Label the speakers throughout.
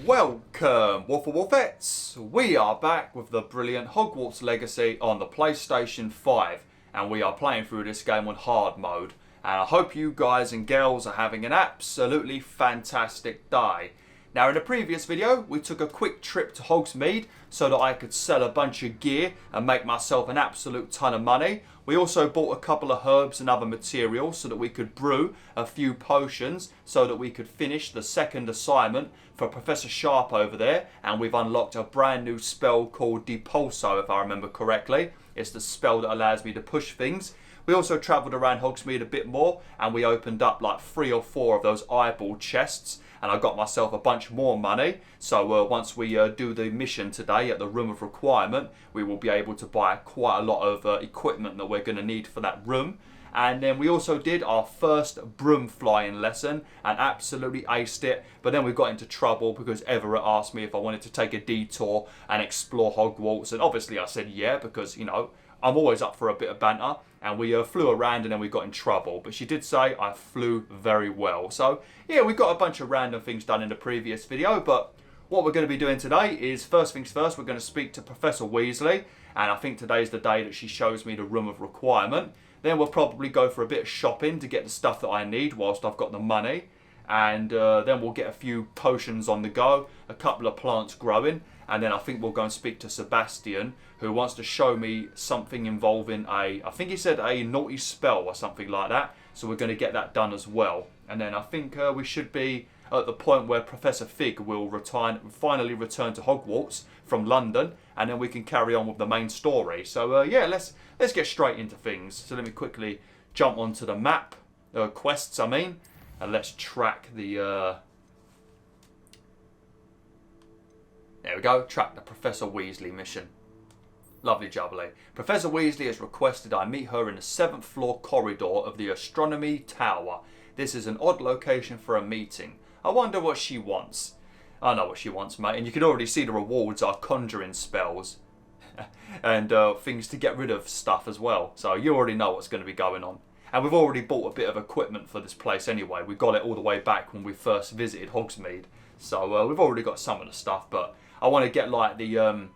Speaker 1: Welcome, WolfTheWolfettes! We are back with the brilliant Hogwarts Legacy on the PlayStation 5, and we are playing through this game on hard mode. And I hope you guys and girls are having an absolutely fantastic day. Now, in the previous video, we took a quick trip to Hogsmeade so that I could sell a bunch of gear and make myself an absolute ton of money. We also bought a couple of herbs and other materials so that we could brew a few potions so that we could finish the second assignment for Professor Sharp over there. And we've unlocked a brand new spell called Depulso, if I remember correctly. It's the spell that allows me to push things. We also travelled around Hogsmeade a bit more, and we opened up like 3 or 4 of those eyeball chests, and I got myself a bunch more money. So once we do the mission today at the Room of Requirement, we will be able to buy quite a lot of equipment that we're going to need for that room. And then we also did our first broom flying lesson and absolutely aced it. But then we got into trouble because Everett asked me if I wanted to take a detour and explore Hogwarts. And obviously I said yeah, because, you know, I'm always up for a bit of banter. And we flew around and then we got in trouble. But she did say I flew very well. So, yeah, we got a bunch of random things done in the previous video. But what we're going to be doing today is, first things first, we're going to speak to Professor Weasley. And I think today's the day that she shows me the Room of Requirement. Then we'll probably go for a bit of shopping to get the stuff that I need whilst I've got the money. And then we'll get a few potions on the go, a couple of plants growing. And then I think we'll go and speak to Sebastian, who wants to show me something involving I think he said a naughty spell or something like that. So we're going to get that done as well. And then I think we should be at the point where Professor Fig will finally return to Hogwarts from London. And then we can carry on with the main story. So yeah, let's get straight into things. So let me quickly jump onto the map, quests I mean. And let's track the... There we go, track the Professor Weasley mission. Lovely jubbly. Professor Weasley has requested I meet her in the 7th floor corridor of the Astronomy Tower. This is an odd location for a meeting. I wonder what she wants. I know what she wants, mate. And you can already see the rewards are Conjuring spells. And things to get rid of stuff as well. So you already know what's going to be going on. And we've already bought a bit of equipment for this place anyway. We got it all the way back when we first visited Hogsmeade. So we've already got some of the stuff, but I want to get like the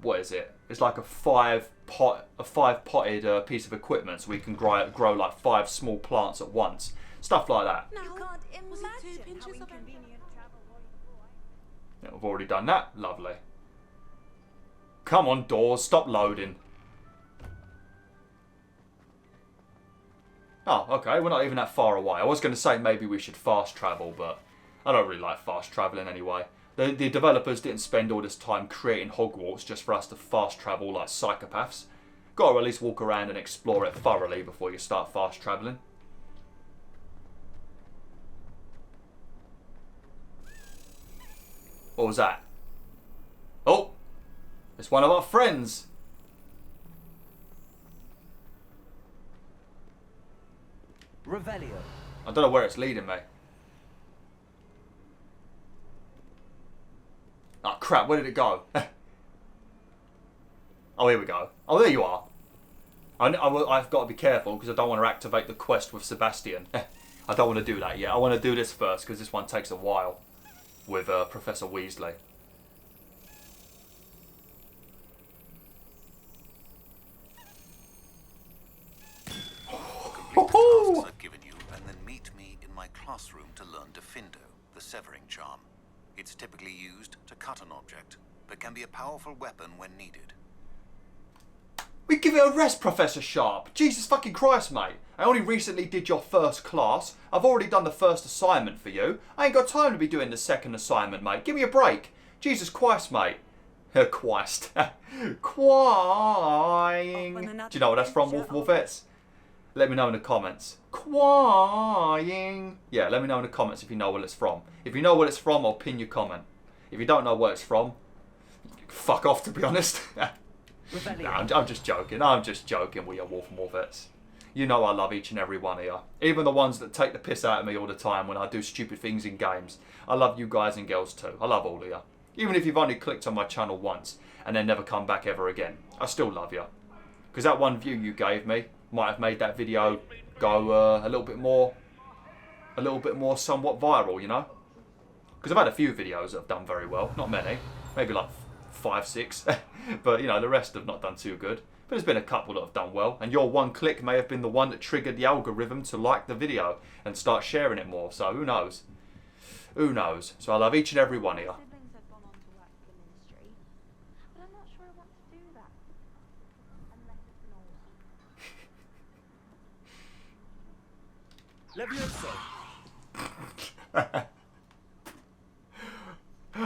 Speaker 1: what is it? It's like a 5-potted piece of equipment, so we can grow like 5 small plants at once, stuff like that.
Speaker 2: No, you can't imagine how inconvenient.
Speaker 1: Yeah, we've already done that. Lovely. Come on, doors, stop loading. Oh, okay, we're not even that far away. I was going to say maybe we should fast travel, but I don't really like fast travelling anyway. The developers didn't spend all this time creating Hogwarts just for us to fast travel like psychopaths. Got to at least walk around and explore it thoroughly before you start fast travelling. What was that? Oh! It's one of our friends!
Speaker 3: Revelio.
Speaker 1: I don't know where it's leading me. Oh crap, where did it go? Oh, here we go. Oh, there you are. I've got to be careful because I don't want to activate the quest with Sebastian. I don't want to do that yet. I want to do this first because this one takes a while with Professor Weasley.
Speaker 4: Tasks I've given you, and then meet me in my classroom to learn Defindo, the severing charm. It's typically used to cut an object, but can be a powerful weapon when needed.
Speaker 1: We give it a rest, Professor Sharp. Jesus fucking Christ, mate. I only recently did your first class. I've already done the first assignment for you. I ain't got time to be doing the second assignment, mate. Give me a break. Jesus Christ, mate. Christ. Crying. Do you know what that's from, WolfTheWolfettes? Let me know in the comments. Crying. Yeah, let me know in the comments if you know what it's from. If you know what it's from, I'll pin your comment. If you don't know what it's from, fuck off, to be honest. Nah, I'm just joking. I'm just joking with your WolfTheWolfettes. You know I love each and every one of you. Even the ones that take the piss out of me all the time when I do stupid things in games. I love you guys and girls too. I love all of you. Even if you've only clicked on my channel once and then never come back ever again. I still love you. Because that one view you gave me might have made that video go a little bit more somewhat viral, you know? Because I've had a few videos that have done very well. Not many. Maybe like 5, 6. But, you know, the rest have not done too good. But there's been a couple that have done well. And your one click may have been the one that triggered the algorithm to like the video and start sharing it more. So who knows? Who knows? So I love each and every one of you.
Speaker 2: Siblings have gone on to work for the ministry, but I'm not sure I want to do that. Unless it's an orgy.
Speaker 3: Levioso.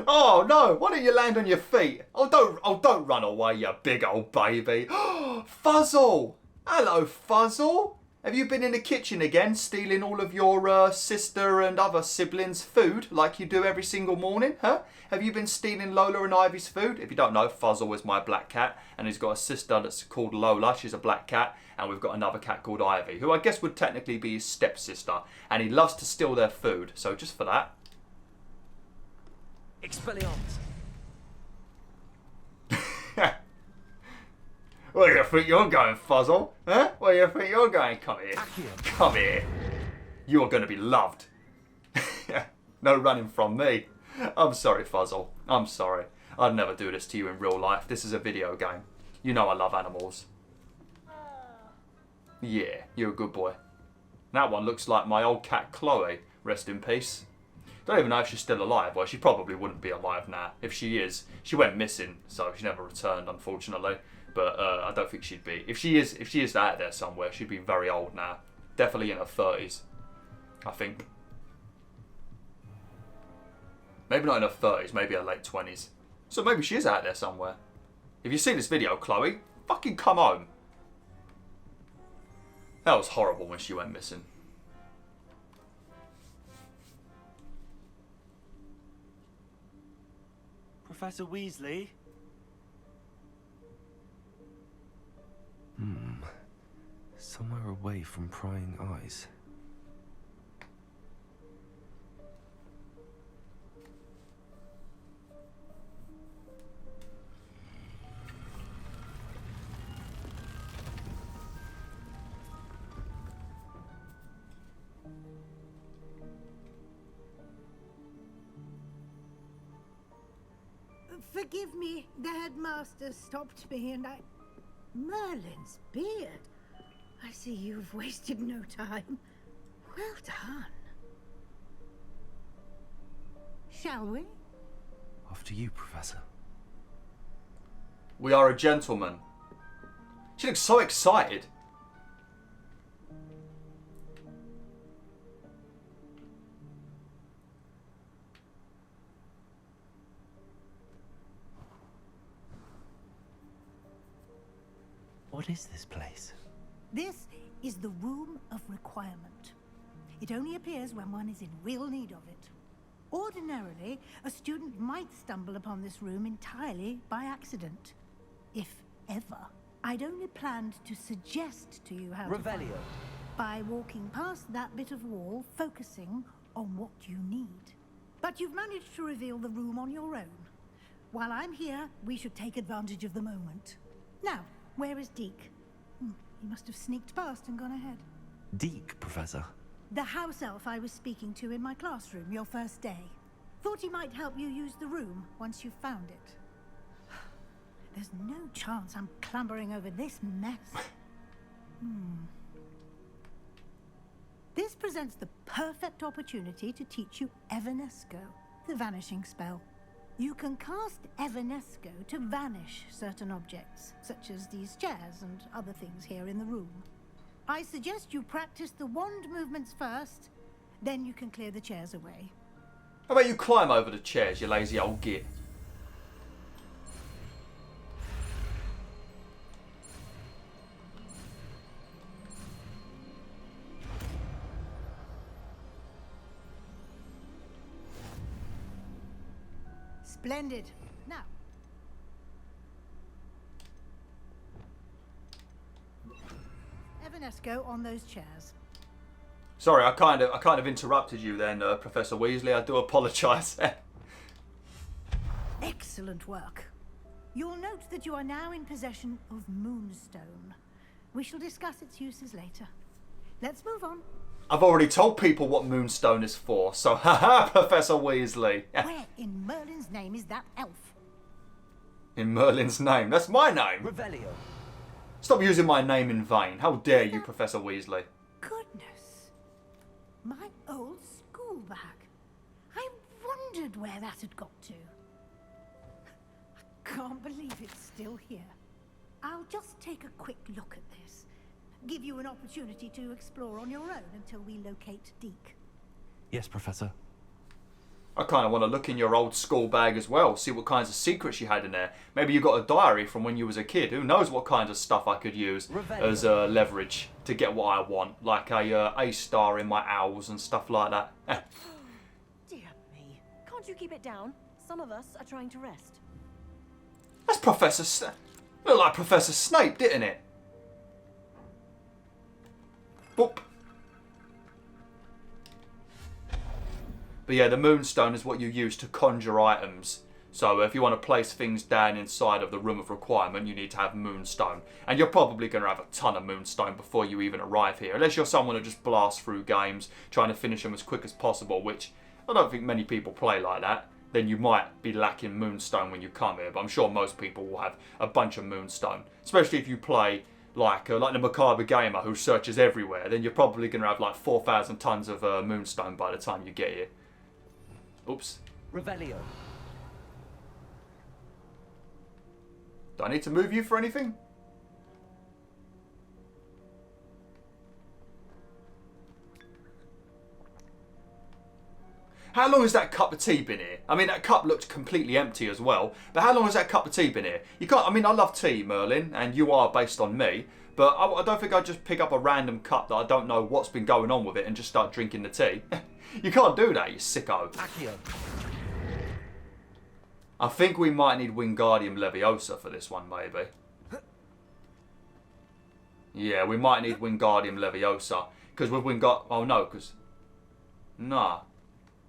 Speaker 1: Oh no! Why don't you land on your feet? Oh don't run away, you big old baby. Fuzzle! Hello, Fuzzle. Have you been in the kitchen again, stealing all of your sister and other siblings' food like you do every single morning, huh? Have you been stealing Lola and Ivy's food? If you don't know, Fuzzle is my black cat, and he's got a sister that's called Lola. She's a black cat, and we've got another cat called Ivy, who I guess would technically be his stepsister, and he loves to steal their food. So just for that.
Speaker 3: Expelliarmus.
Speaker 1: Where do you think you're going, Fuzzle? Huh? Where do you think you're going? Come here.
Speaker 3: Accio.
Speaker 1: Come here. You're going to be loved. No running from me. I'm sorry, Fuzzle. I'm sorry. I'd never do this to you in real life. This is a video game. You know I love animals. Yeah, you're a good boy. That one looks like my old cat Chloe. Rest in peace. Don't even know if she's still alive. Well, she probably wouldn't be alive now. If she is, she went missing, so she never returned, unfortunately. But I don't think she'd be. If she is out there somewhere, she'd be very old now. Definitely in her 30s, I think. Maybe not in her 30s, maybe her late 20s. So maybe she is out there somewhere. If you see this video, Chloe, fucking come home. That was horrible when she went missing.
Speaker 3: Professor Weasley.
Speaker 5: Somewhere away from prying eyes.
Speaker 6: Forgive me, the headmaster stopped me and I... Merlin's beard. I see you've wasted no time. Well done. Shall we?
Speaker 5: After you, Professor.
Speaker 1: We are a gentleman. She looks so excited.
Speaker 5: What is this place?
Speaker 6: This is the Room of Requirement. It only appears when one is in real need of it. Ordinarily, a student might stumble upon this room entirely by accident. If ever. I'd only planned to suggest to you how to find
Speaker 3: Revelio.
Speaker 6: it by walking past that bit of wall, focusing on what you need. But you've managed to reveal the room on your own. While I'm here, we should take advantage of the moment. Now, where is Deek? He must have sneaked past and gone ahead.
Speaker 5: Deek, Professor.
Speaker 6: The house elf I was speaking to in my classroom your first day. Thought he might help you use the room once you've found it. There's no chance I'm clambering over this mess. This presents the perfect opportunity to teach you Evanesco, the vanishing spell. You can cast Evanesco to vanish certain objects, such as these chairs and other things here in the room. I suggest you practice the wand movements first, then you can clear the chairs away.
Speaker 1: How about you climb over the chairs, you lazy old git?
Speaker 6: Splendid. Now, Evanesco on those chairs.
Speaker 1: Sorry, I kind of interrupted you then, Professor Weasley. I do apologise.
Speaker 6: Excellent work. You'll note that you are now in possession of Moonstone. We shall discuss its uses later. Let's move on.
Speaker 1: I've already told people what Moonstone is for, so haha, Professor Weasley.
Speaker 6: Where in Merlin's name is that elf?
Speaker 1: In Merlin's name? That's my name.
Speaker 3: Revelio.
Speaker 1: Stop using my name in vain. How dare you, Professor Weasley.
Speaker 6: Goodness. My old school bag. I wondered where that had got to. I can't believe it's still here. I'll just take a quick look at this. Give you an opportunity to explore on your own until we locate Deek.
Speaker 5: Yes, Professor.
Speaker 1: I kind of want to look in your old school bag as well, see what kinds of secrets you had in there. Maybe you got a diary from when you was a kid. Who knows what kinds of stuff I could use as leverage to get what I want, like a star in my owls and stuff like that.
Speaker 7: Dear me. Can't you keep it down? Some of us are trying to rest.
Speaker 1: That's Professor Snape. Looked like Professor Snape, didn't it? Boop. But yeah, the Moonstone is what you use to conjure items. So if you want to place things down inside of the room of requirement, you need to have Moonstone. And you're probably going to have a ton of Moonstone before you even arrive here. Unless you're someone who just blasts through games, trying to finish them as quick as possible, which I don't think many people play like that. Then you might be lacking Moonstone when you come here. But I'm sure most people will have a bunch of Moonstone. Especially if you play like the Macabre Gamer who searches everywhere. Then you're probably going to have like 4,000 tons of Moonstone by the time you get here. Oops.
Speaker 3: Revelio.
Speaker 1: Do I need to move you for anything? How long has that cup of tea been here? I mean, that cup looks completely empty as well. But how long has that cup of tea been here? You can't. I mean, I love tea, Merlin, and you are based on me. But I don't think I'd just pick up a random cup that I don't know what's been going on with it and just start drinking the tea. You can't do that, you sicko.
Speaker 3: Accio.
Speaker 1: I think we might need Wingardium Leviosa for this one, maybe. Yeah, we might need Wingardium Leviosa. Because with Wingardium... Oh, no, because... Nah.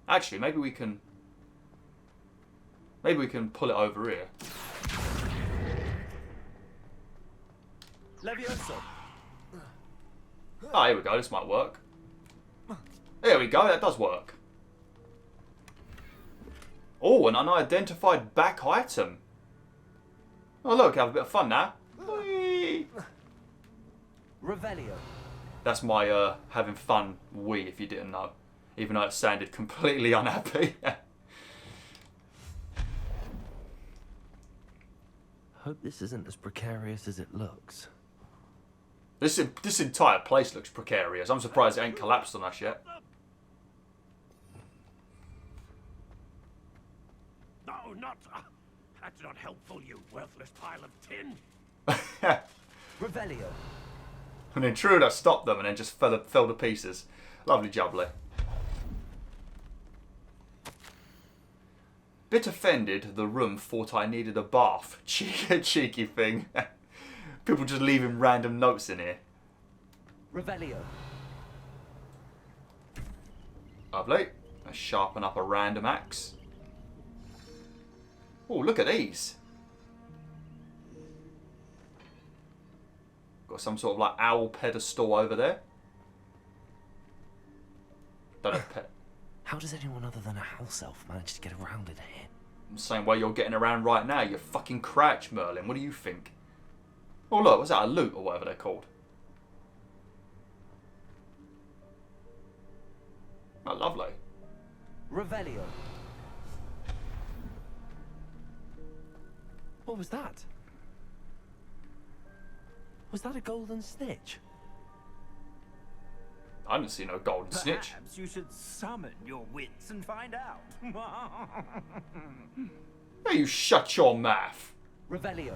Speaker 1: Actually, maybe we can... Maybe we can pull it over here.
Speaker 3: Levioso.
Speaker 1: Oh, here we go. This might work. There we go. That does work. Oh, an unidentified back item. Oh, look. Have a bit of fun now. Whee!
Speaker 3: Revelio.
Speaker 1: That's my having fun wee, if you didn't know. Even though it sounded completely unhappy.
Speaker 5: Hope this isn't as precarious as it looks.
Speaker 1: This entire place looks precarious. I'm surprised it ain't collapsed on us yet.
Speaker 8: No, not... that's not helpful, you worthless pile of tin.
Speaker 3: Revelio.
Speaker 1: An intruder stopped them and then just fell to pieces. Lovely jubbly. Bit offended, the room thought I needed a bath. Cheeky thing. People just leaving random notes in here.
Speaker 3: Revelio.
Speaker 1: Lovely. Let's sharpen up a random axe. Oh, look at these. Got some sort of like owl pedestal over there. Don't know.
Speaker 5: How does anyone other than a house elf manage to get around in here?
Speaker 1: The same way you're getting around right now. You fucking crouch, Merlin. What do you think? Oh look, was that a loot or whatever they're called? Oh, lovely.
Speaker 3: Revelio.
Speaker 5: What was that? Was that a golden snitch?
Speaker 1: I didn't see no golden snitch.
Speaker 8: Perhaps you should summon your wits and find out.
Speaker 1: Hey, you shut your mouth.
Speaker 3: Revelio.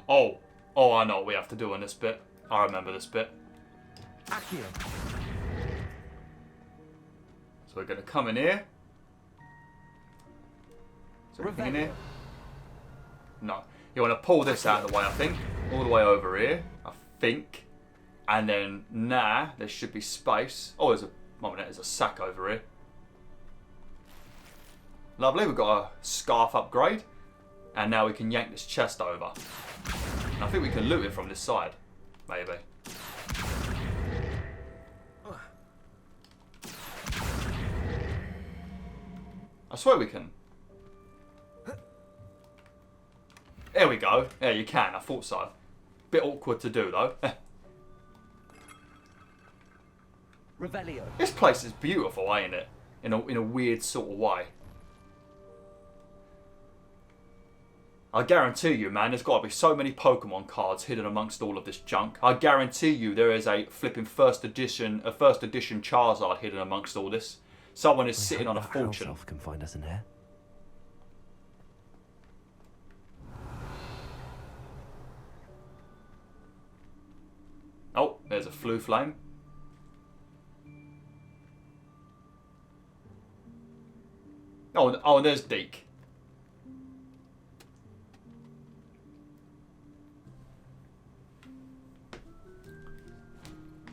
Speaker 1: Oh, I know what we have to do in this bit. I remember this bit.
Speaker 3: Accio.
Speaker 1: So we're going to come in here. Is there anything in here? No. You want to pull this out of the way, I think. All the way over here, I think. And then, there should be space. Oh, there's a sack over here. Lovely, we've got a scarf upgrade. And now we can yank this chest over. And I think we can loot it from this side. Maybe. I swear we can. There we go. Yeah, you can. I thought so. Bit awkward to do, though.
Speaker 3: Revelio.
Speaker 1: This place is beautiful, ain't it? In a weird sort of way. I guarantee you, man, there's got to be so many Pokemon cards hidden amongst all of this junk. I guarantee you there is a flipping first edition Charizard hidden amongst all this. Someone is sitting on a fortune.
Speaker 5: House elf can find us in here.
Speaker 1: Oh, there's a Floo Flame. Oh, and there's Deek.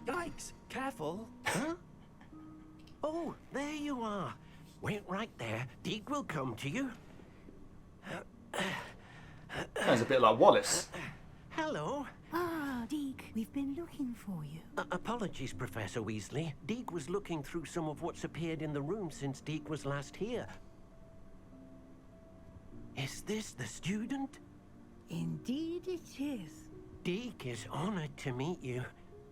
Speaker 8: Yikes! Careful! Huh? Oh, there you are. Wait right there. Deek will come to you.
Speaker 1: Sounds a bit like Wallace.
Speaker 8: Hello.
Speaker 6: Ah, Deek, we've been looking for you.
Speaker 8: Apologies, Professor Weasley. Deek was looking through some of what's appeared in the room since Deek was last here. Is this the student?
Speaker 6: Indeed it is.
Speaker 8: Deek is honored to meet you.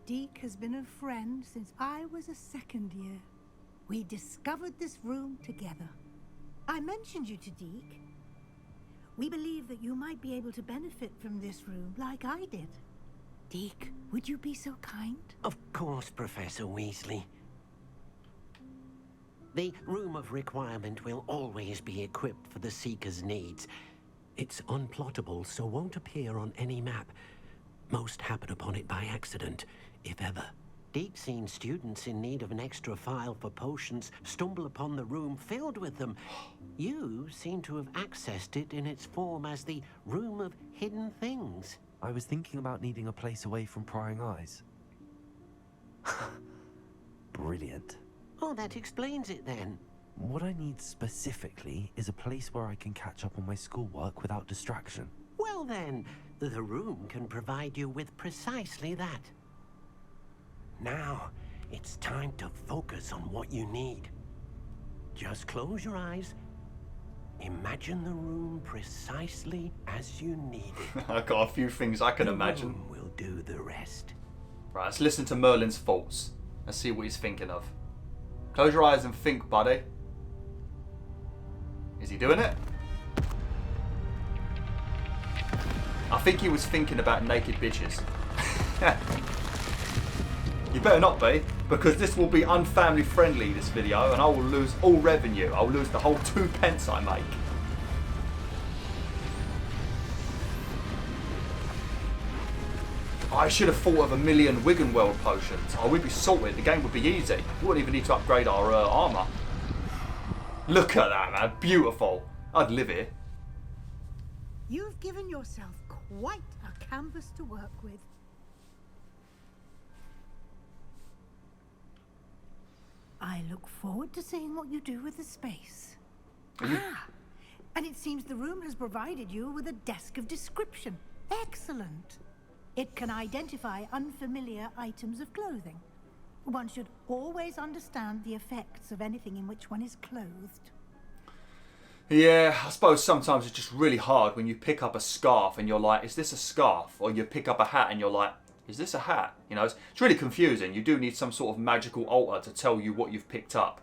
Speaker 6: Deek has been a friend since I was a second year. We discovered this room together. I mentioned you to Deek. We believe that you might be able to benefit from this room like I did. Deek, would you be so kind?
Speaker 8: Of course, Professor Weasley. The Room of Requirement will always be equipped for the Seeker's needs. It's unplottable, so won't appear on any map. Most happen upon it by accident, if ever. Deek's seen students in need of an extra file for potions stumble upon the room filled with them. You seem to have accessed it in its form as the Room of Hidden Things.
Speaker 5: I was thinking about needing a place away from prying eyes. Brilliant.
Speaker 8: Oh, that explains it then.
Speaker 5: What I need specifically is a place where I can catch up on my schoolwork without distraction.
Speaker 8: Well then, the room can provide you with precisely that. Now, it's time to focus on what you need. Just close your eyes. Imagine the room precisely as you need it.
Speaker 1: I've got a few things I can
Speaker 8: The
Speaker 1: imagine.
Speaker 8: room will do the rest.
Speaker 1: Right, let's listen to Merlin's thoughts. Let's see what he's thinking of. Close your eyes and think, buddy. Is he doing it? I think he was thinking about naked bitches. You better not be, because this will be unfamily friendly, this video, and I will lose all revenue. I'll lose the whole 2 pence I make. I should have thought of a million Wiggenweld potions. I would be sorted. The game would be easy. We wouldn't even need to upgrade our armour. Look at that, man. Beautiful. I'd live here.
Speaker 6: You've given yourself quite a canvas to work with. I look forward to seeing what you do with the space. Ah, and it seems the room has provided you with a desk of description. Excellent. It can identify unfamiliar items of clothing. One should always understand the effects of anything in which one is clothed.
Speaker 1: Yeah, I suppose sometimes it's just really hard when you pick up a scarf and you're like, is this a scarf? Or you pick up a hat and you're like, is this a hat? You know, it's really confusing. You do need some sort of magical altar to tell you what you've picked up.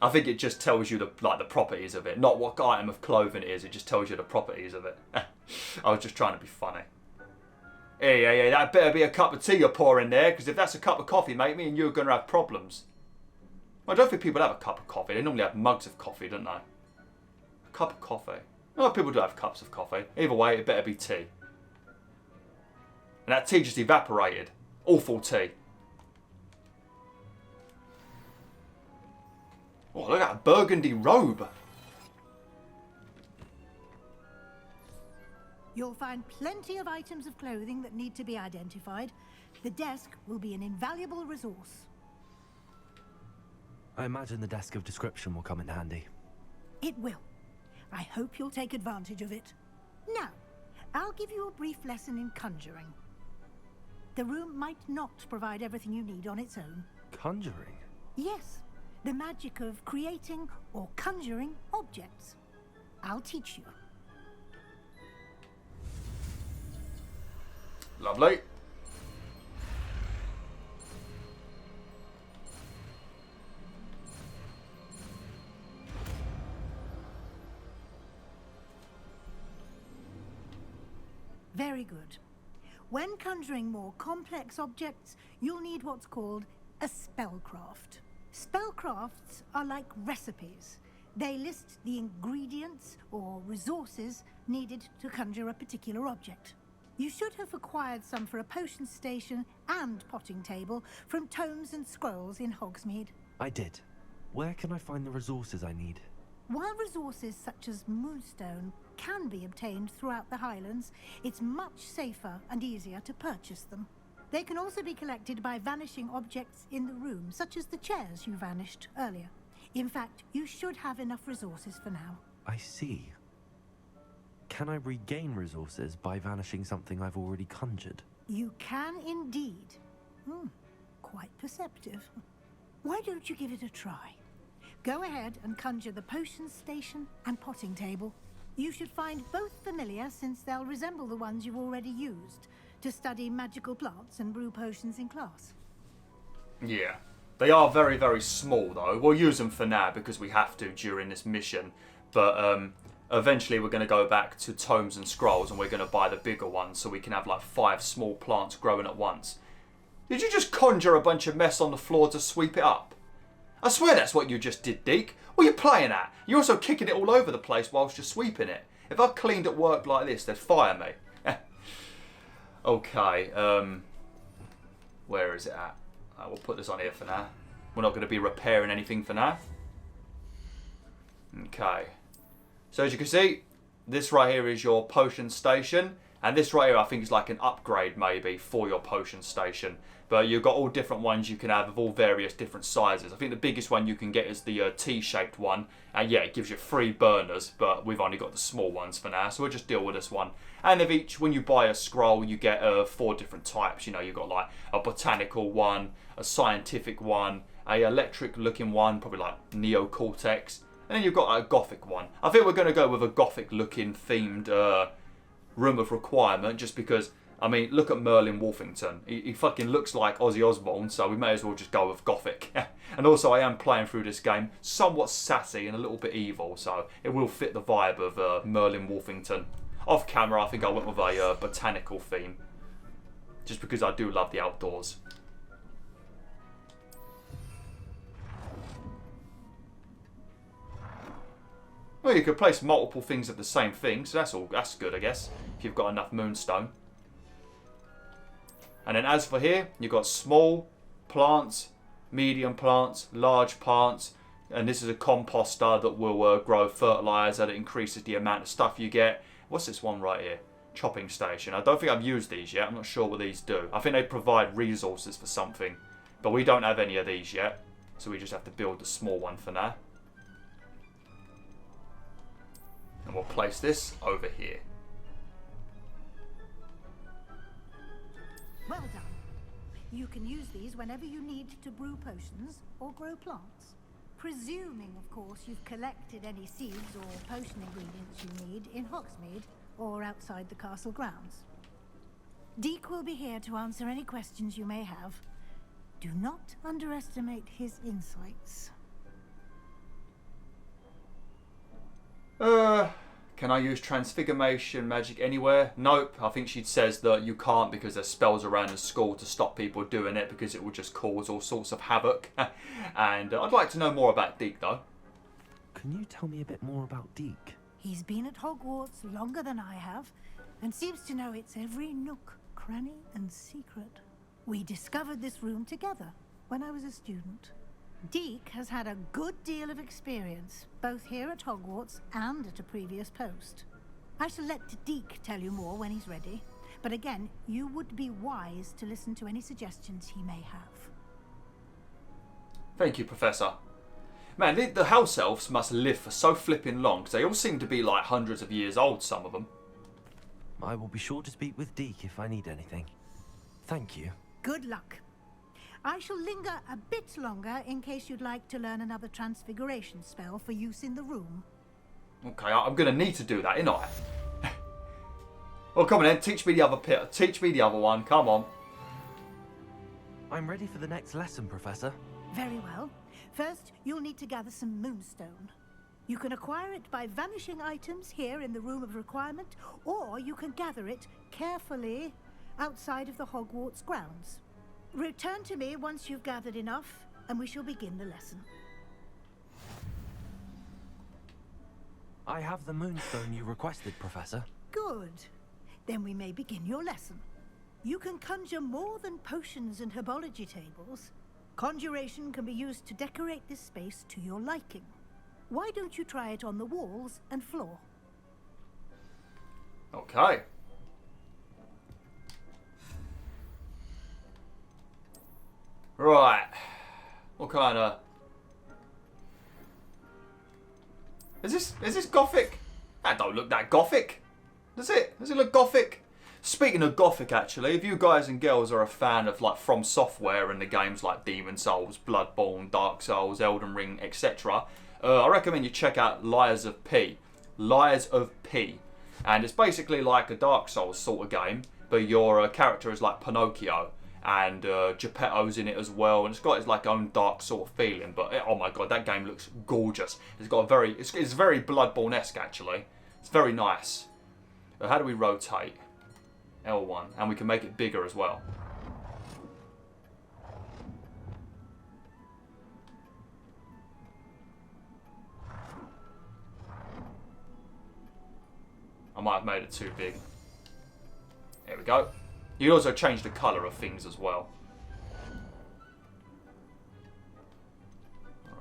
Speaker 1: I think it just tells you the properties of it, not what item of clothing it is. It just tells you the properties of it. I was just trying to be funny. Hey, that better be a cup of tea you're pouring there, because if that's a cup of coffee, mate, me and you are going to have problems. I don't think people have a cup of coffee. They normally have mugs of coffee, don't they? A cup of coffee. No, people do have cups of coffee. Either way, it better be tea. And that tea just evaporated. Awful tea. Oh, look at that burgundy robe.
Speaker 6: You'll find plenty of items of clothing that need to be identified. The desk will be an invaluable resource.
Speaker 5: I imagine the desk of description will come in handy.
Speaker 6: It will. I hope you'll take advantage of it. Now, I'll give you a brief lesson in conjuring. The room might not provide everything you need on its own.
Speaker 5: Conjuring?
Speaker 6: Yes, the magic of creating or conjuring objects. I'll teach you.
Speaker 1: Lovely.
Speaker 6: Very good. When conjuring more complex objects, you'll need what's called a spellcraft. Spellcrafts are like recipes. They list the ingredients or resources needed to conjure a particular object. You should have acquired some for a potion station and potting table from tomes and scrolls in Hogsmeade.
Speaker 5: I did. Where can I find the resources I need?
Speaker 6: While resources such as moonstone can be obtained throughout the Highlands, it's much safer and easier to purchase them. They can also be collected by vanishing objects in the room, such as the chairs you vanished earlier. In fact, you should have enough resources for now.
Speaker 5: I see. Can I regain resources by vanishing something I've already conjured?
Speaker 6: You can indeed. Quite perceptive. Why don't you give it a try? Go ahead and conjure the potion station and potting table. You should find both familiar, since they'll resemble the ones you've already used to study magical plants and brew potions in class.
Speaker 1: Yeah. They are very, very small, though. We'll use them for now because we have to during this mission. But eventually we're going to go back to tomes and scrolls and we're going to buy the bigger ones so we can have like 5 small plants growing at once. Did you just conjure a bunch of mess on the floor to sweep it up? I swear that's what you just did, Deek. What are you playing at? You're also kicking it all over the place whilst you're sweeping it. If I cleaned at work like this, they'd fire me. Okay, where is it at? We'll put this on here for now. We're not going to be repairing anything for now. Okay. So as you can see, this right here is your potion station. And this right here I think is like an upgrade maybe for your potion station. But you've got all different ones you can have of all various different sizes. I think the biggest one you can get is the T-shaped one. And yeah, it gives you 3 burners, but we've only got the small ones for now. So we'll just deal with this one. And of each, when you buy a scroll, you get 4 different types. You know, you've got like a botanical one, a scientific one, a electric looking one, probably like neocortex. And then you've got a Gothic one. I think we're going to go with a Gothic looking themed room of requirement, just because, I mean, look at Merlin Wolfington. He fucking looks like Ozzy Osbourne, so we may as well just go with Gothic. And also, I am playing through this game somewhat sassy and a little bit evil, so it will fit the vibe of Merlin Wolfington. Off camera, I think I went with a botanical theme, just because I do love the outdoors. Well, you could place multiple things of the same thing, so that's good, I guess, if you've got enough moonstone. And then as for here, you've got small plants, medium plants, large plants, and this is a composter that will grow fertilizer that increases the amount of stuff you get. What's this one right here? Chopping station. I don't think I've used these yet. I'm not sure what these do. I think they provide resources for something, but we don't have any of these yet, so we just have to build the small one for now. And we'll place this over here.
Speaker 6: Well done. You can use these whenever you need to brew potions or grow plants. Presuming, of course, you've collected any seeds or potion ingredients you need in Hogsmeade or outside the castle grounds. Deek will be here to answer any questions you may have. Do not underestimate his insights.
Speaker 1: Can I use transfiguration magic anywhere? Nope. I think she says that you can't because there's spells around the school to stop people doing it because it will just cause all sorts of havoc. And I'd like to know more about Deek though.
Speaker 5: Can you tell me a bit more about Deek?
Speaker 6: He's been at Hogwarts longer than I have and seems to know its every nook, cranny and secret. We discovered this room together when I was a student. Deek has had a good deal of experience, both here at Hogwarts and at a previous post. I shall let Deek tell you more when he's ready, but again, you would be wise to listen to any suggestions he may have.
Speaker 1: Thank you, Professor. Man, the house elves must live for so flipping long, because they all seem to be like hundreds of years old, some of them.
Speaker 5: I will be sure to speak with Deek if I need anything. Thank you.
Speaker 6: Good luck. I shall linger a bit longer in case you'd like to learn another transfiguration spell for use in the room.
Speaker 1: Okay, I'm going to need to do that, ain't I? Well, come on then. Teach me the other pit. Teach me the other one. Come on.
Speaker 5: I'm ready for the next lesson, Professor.
Speaker 6: Very well. First, you'll need to gather some moonstone. You can acquire it by vanishing items here in the Room of Requirement, or you can gather it carefully outside of the Hogwarts grounds. Return to me once you've gathered enough, and we shall begin the lesson.
Speaker 5: I have the moonstone you requested, Professor.
Speaker 6: Good. Then we may begin your lesson. You can conjure more than potions and herbology tables. Conjuration can be used to decorate this space to your liking. Why don't you try it on the walls and floor?
Speaker 1: Okay. Right. What kind of... Is this Gothic? That don't look that Gothic. Does it? Does it look Gothic? Speaking of Gothic, actually, if you guys and girls are a fan of like From Software and the games like Demon Souls, Bloodborne, Dark Souls, Elden Ring, etc., I recommend you check out Lies of P. Lies of P. And it's basically like a Dark Souls sort of game, but your character is like Pinocchio. And Geppetto's in it as well, and it's got its like own dark sort of feeling. But oh my god, that game looks gorgeous. It's got a very, it's very Bloodborne-esque actually. It's very nice. How do we rotate? L1, and we can make it bigger as well. I might have made it too big. There we go. You can also change the colour of things as well.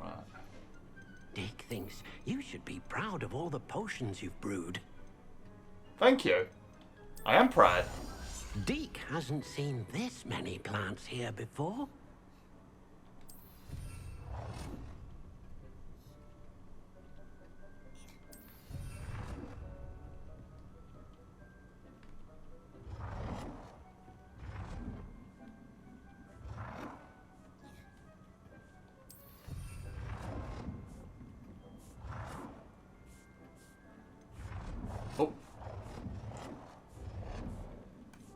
Speaker 1: Alright.
Speaker 8: Deek thinks you should be proud of all the potions you've brewed.
Speaker 1: Thank you. I am proud.
Speaker 8: Deek hasn't seen this many plants here before.
Speaker 1: Oh.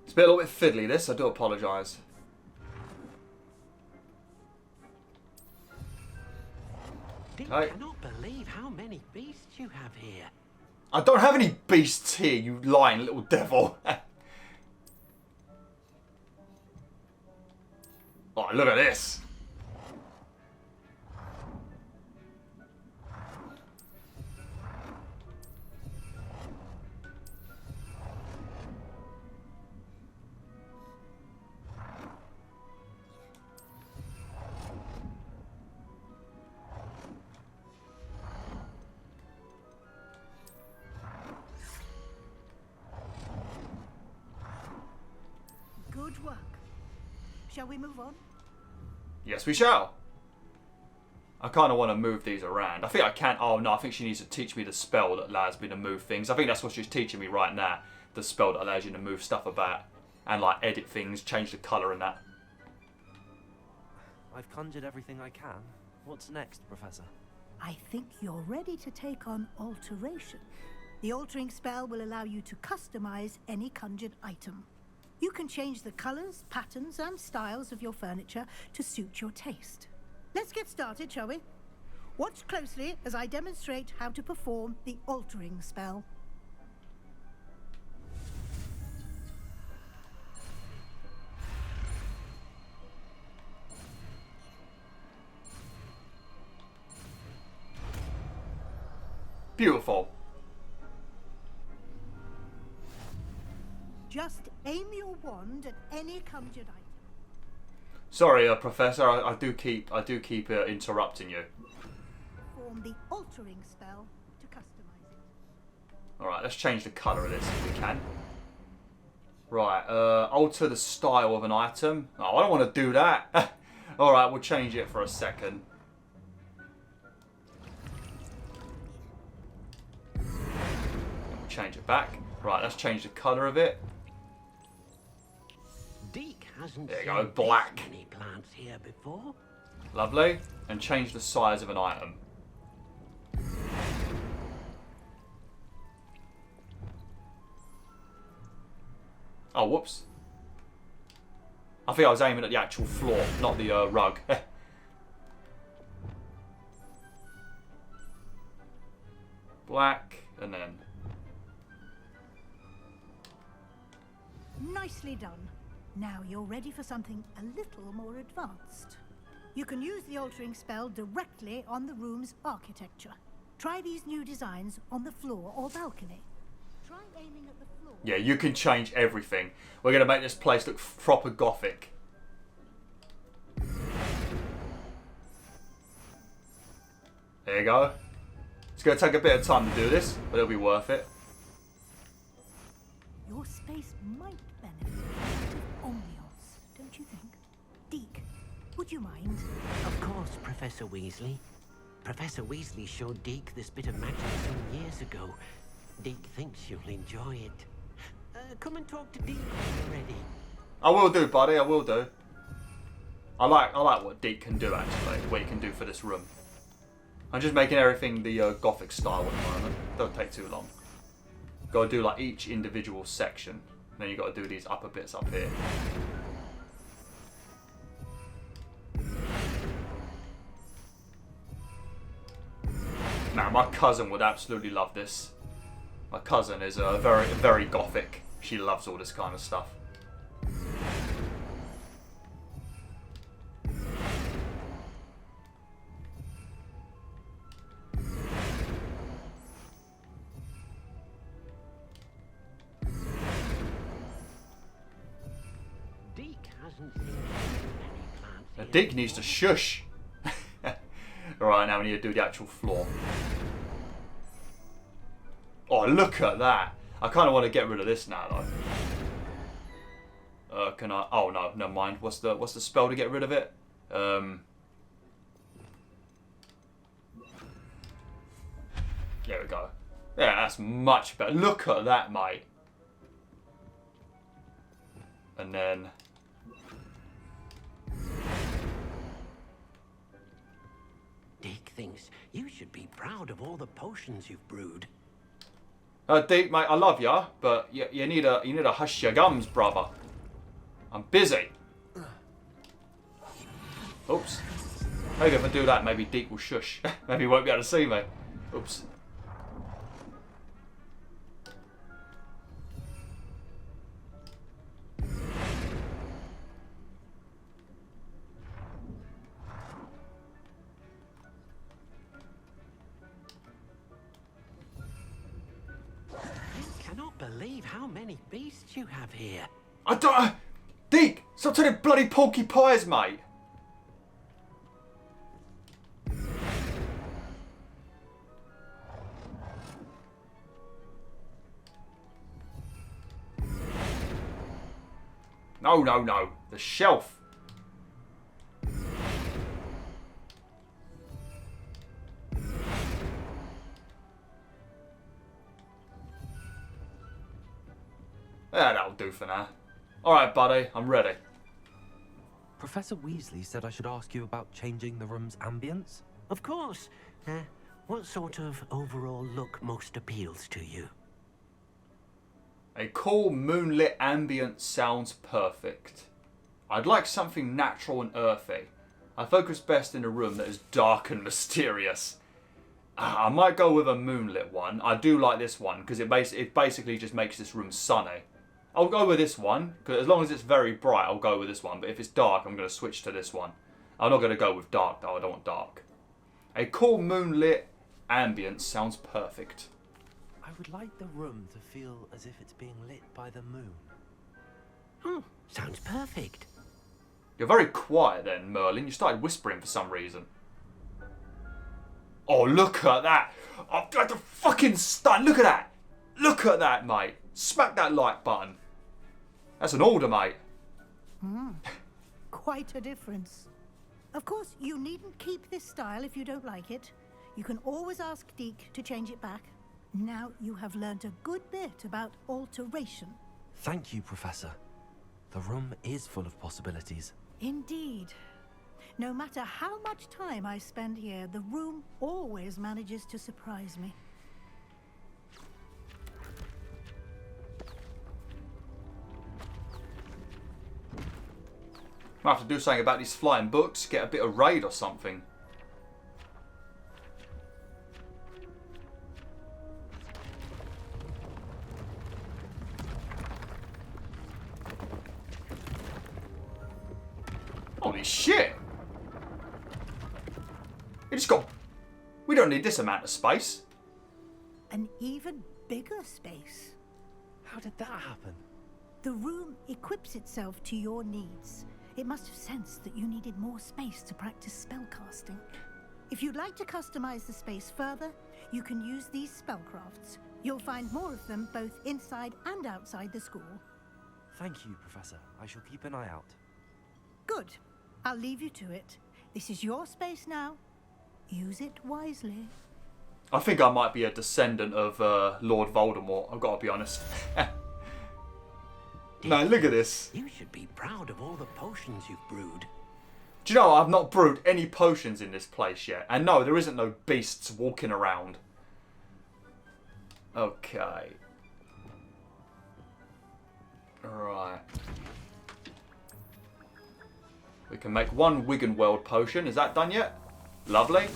Speaker 1: It's a little bit fiddly, this. I do apologise.
Speaker 8: Deek
Speaker 1: Hey.
Speaker 8: cannot believe how many beasts you have here.
Speaker 1: I don't have any beasts here, you lying little devil. Oh, look at this.
Speaker 6: Good work. Shall we move on?
Speaker 1: Yes, we shall. I kind of want to move these around. I think I can. Oh, no, I think she needs to teach me the spell that allows me to move things. I think that's what she's teaching me right now. The spell that allows you to move stuff about and, like, edit things, change the colour and that.
Speaker 5: I've conjured everything I can. What's next, Professor?
Speaker 6: I think you're ready to take on alteration. The altering spell will allow you to customize any conjured item. You can change the colors, patterns, and styles of your furniture to suit your taste. Let's get started, shall we? Watch closely as I demonstrate how to perform the altering spell.
Speaker 1: Beautiful.
Speaker 6: Just aim your wand at any conjured item.
Speaker 1: Sorry, Professor. I do keep interrupting you.
Speaker 6: Perform the altering spell to customize it.
Speaker 1: All right, let's change the colour of this if we can. Right, alter the style of an item. Oh, I don't want to do that. All right, we'll change it for a second. We'll change it back. Right, let's change the colour of it.
Speaker 8: Deek hasn't
Speaker 1: There you
Speaker 8: seen
Speaker 1: go, black.
Speaker 8: this many plants here before.
Speaker 1: Lovely. And change the size of an item. Oh, whoops. I think I was aiming at the actual floor, not the rug. Black, and then...
Speaker 6: Nicely done. Now you're ready for something a little more advanced. You can use the altering spell directly on the room's architecture. Try these new designs on the floor or balcony. Try aiming at the floor.
Speaker 1: Yeah, you can change everything. We're going to make this place look proper Gothic. There you go. It's going to take a bit of time to do this, but it'll be worth it.
Speaker 6: Your space might benefit from ambience, don't you think? Deek, would you mind?
Speaker 8: Of course, Professor Weasley. Professor Weasley showed Deek this bit of magic some years ago. Deek thinks you'll enjoy it. Come and talk to Deek when you're ready.
Speaker 1: I will do, buddy. I will do. I like what Deek can do, actually. What he can do for this room. I'm just making everything the Gothic style at the moment. Don't take too long. Got to do like each individual section. And then you got to do these upper bits up here. Now, my cousin would absolutely love this. My cousin is very Gothic. She loves all this kind of stuff.
Speaker 8: Deek hasn't seen many plants here
Speaker 1: Deek needs to
Speaker 8: before.
Speaker 1: shush. Right, now we need to do the actual floor. Oh, look at that. I kind of want to get rid of this now, though. Can I? Oh, no, never mind. What's the spell to get rid of it? There we go. Yeah, that's much better. Look at that, mate. And then...
Speaker 8: Deek thinks you should be proud of all the potions you've brewed.
Speaker 1: Deek, mate, I love ya, but you need to hush your gums, brother. I'm busy. Oops. Maybe if I do that, maybe Deek will shush. Maybe he won't be able to see me. Oops.
Speaker 8: Cannot believe how many beasts you have here.
Speaker 1: I don't... Deek, stop telling bloody porky pies, mate. No, no, no. The shelf. Yeah, that'll do for now. Alright, buddy. I'm ready.
Speaker 5: Professor Weasley said I should ask you about changing the room's ambience.
Speaker 8: Of course. What sort of overall look most appeals to you?
Speaker 1: A cool moonlit ambience sounds perfect. I'd like something natural and earthy. I focus best in a room that is dark and mysterious. I might go with a moonlit one. I do like this one because it basically just makes this room sunny. I'll go with this one because as long as it's very bright, I'll go with this one. But if it's dark, I'm going to switch to this one. I'm not going to go with dark though. I don't want dark. A cool moonlit ambience sounds perfect.
Speaker 5: I would like the room to feel as if it's being lit by the moon.
Speaker 8: Oh, sounds perfect.
Speaker 1: You're very quiet then, Merlin. You started whispering for some reason. Oh, look at that. I've got the fucking stun. Look at that. Look at that, mate. Smack that like button. That's an order, mate.
Speaker 6: Quite a difference. Of course, you needn't keep this style if you don't like it. You can always ask Deek to change it back. Now you have learnt a good bit about alteration.
Speaker 5: Thank you, Professor. The room is full of possibilities.
Speaker 6: Indeed. No matter how much time I spend here, the room always manages to surprise me.
Speaker 1: Might have to do something about these flying books, get a bit of raid or something. Holy shit! It just got... We don't need this amount of space.
Speaker 6: An even bigger space.
Speaker 5: How did that happen?
Speaker 6: The room equips itself to your needs. It must have sensed that you needed more space to practice spellcasting. If you'd like to customize the space further, you can use these spellcrafts. You'll find more of them both inside and outside the school.
Speaker 5: Thank you, Professor. I shall keep an eye out.
Speaker 6: Good. I'll leave you to it. This is your space now. Use it wisely.
Speaker 1: I think I might be a descendant of Lord Voldemort, I've got to be honest. Man, look at this.
Speaker 8: You should be proud of all the potions you've brewed.
Speaker 1: Do you know, I've not brewed any potions in this place yet. And no, there isn't no beasts walking around. Okay. Alright. We can make one Wiggenweld potion. Is that done yet? Lovely.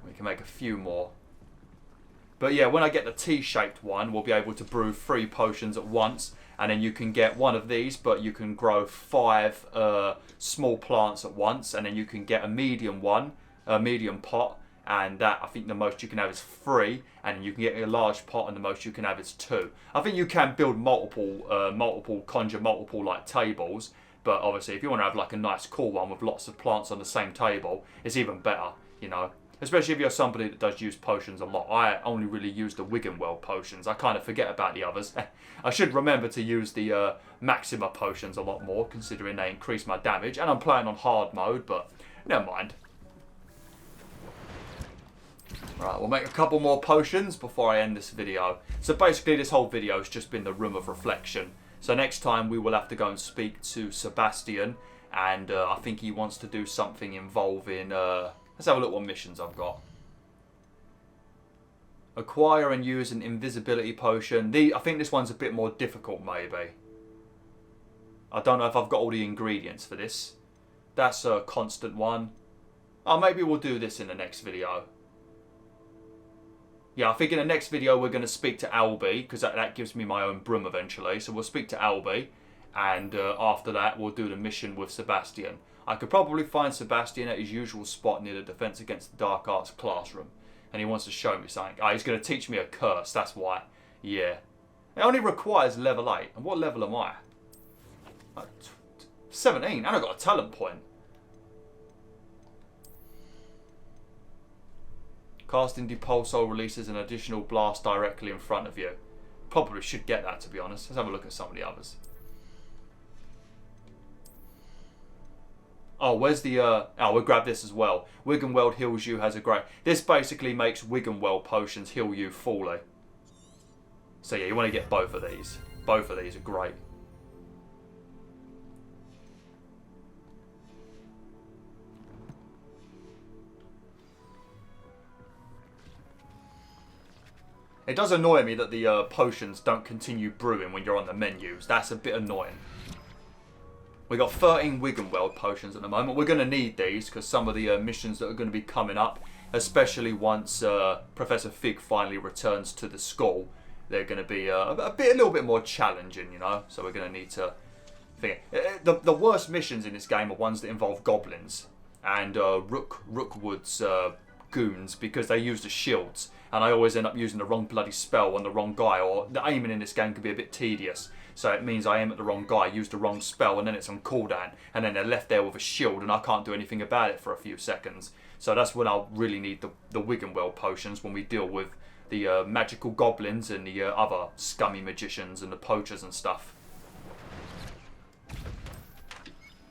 Speaker 1: We can make a few more. But yeah, when I get the T-shaped one, we'll be able to brew 3 potions at once. And then you can get one of these, but you can grow 5 small plants at once. And then you can get a medium one, a medium pot. And that, I think the most you can have is 3. And you can get a large pot, and the most you can have is 2. I think you can build conjure multiple like tables. But obviously, if you want to have like a nice cool one with lots of plants on the same table, it's even better, you know. Especially if you're somebody that does use potions a lot. I only really use the Wiggenweld potions. I kind of forget about the others. I should remember to use the Maxima potions a lot more, considering they increase my damage. And I'm playing on hard mode, but never mind. Right, we'll make a couple more potions before I end this video. So basically, this whole video has just been the Room of Reflection. So next time we will have to go and speak to Sebastian, and I think he wants to do something involving, let's have a look what missions I've got. Acquire and use an invisibility potion. I think this one's a bit more difficult maybe. I don't know if I've got all the ingredients for this. That's a constant one. Oh, maybe we'll do this in the next video. Yeah, I think in the next video we're going to speak to Albie, because that gives me my own broom eventually. So we'll speak to Albie, and after that we'll do the mission with Sebastian. I could probably find Sebastian at his usual spot near the Defense Against the Dark Arts classroom. And he wants to show me something. Oh, he's going to teach me a curse, that's why. Yeah. It only requires level 8. And what level am I? 17, and I've got a talent point. Casting Depulso releases an additional blast directly in front of you. Probably should get that, to be honest. Let's have a look at some of the others. Oh, where's the... oh, we'll grab this as well. Wiggenweld heals you, has a great... This basically makes Wiggenweld potions heal you fully. So yeah, you want to get both of these. Both of these are great. It does annoy me that the potions don't continue brewing when you're on the menus. That's a bit annoying. We got 13 Wiggenweld potions at the moment. We're going to need these because some of the missions that are going to be coming up, especially once Professor Fig finally returns to the school, they're going to be a little bit more challenging, you know. So we're going to need to think. The worst missions in this game are ones that involve goblins and Rookwood's goons, because they use the shields. And I always end up using the wrong bloody spell on the wrong guy, or the aiming in this game can be a bit tedious. So it means I aim at the wrong guy, use the wrong spell, and then it's on cooldown. And then they're left there with a shield, and I can't do anything about it for a few seconds. So that's when I'll really need the Wiggenweld potions, when we deal with the magical goblins and the other scummy magicians and the poachers and stuff.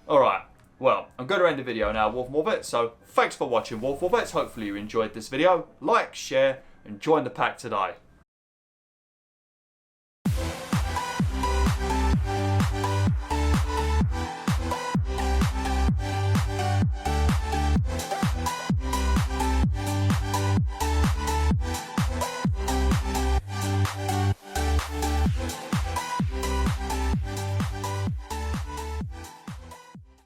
Speaker 1: Alright, well, I'm going to end the video now, WolfTheWolf. So thanks for watching, WolfTheWolf. Hopefully you enjoyed this video. Like, share, and join the pack today.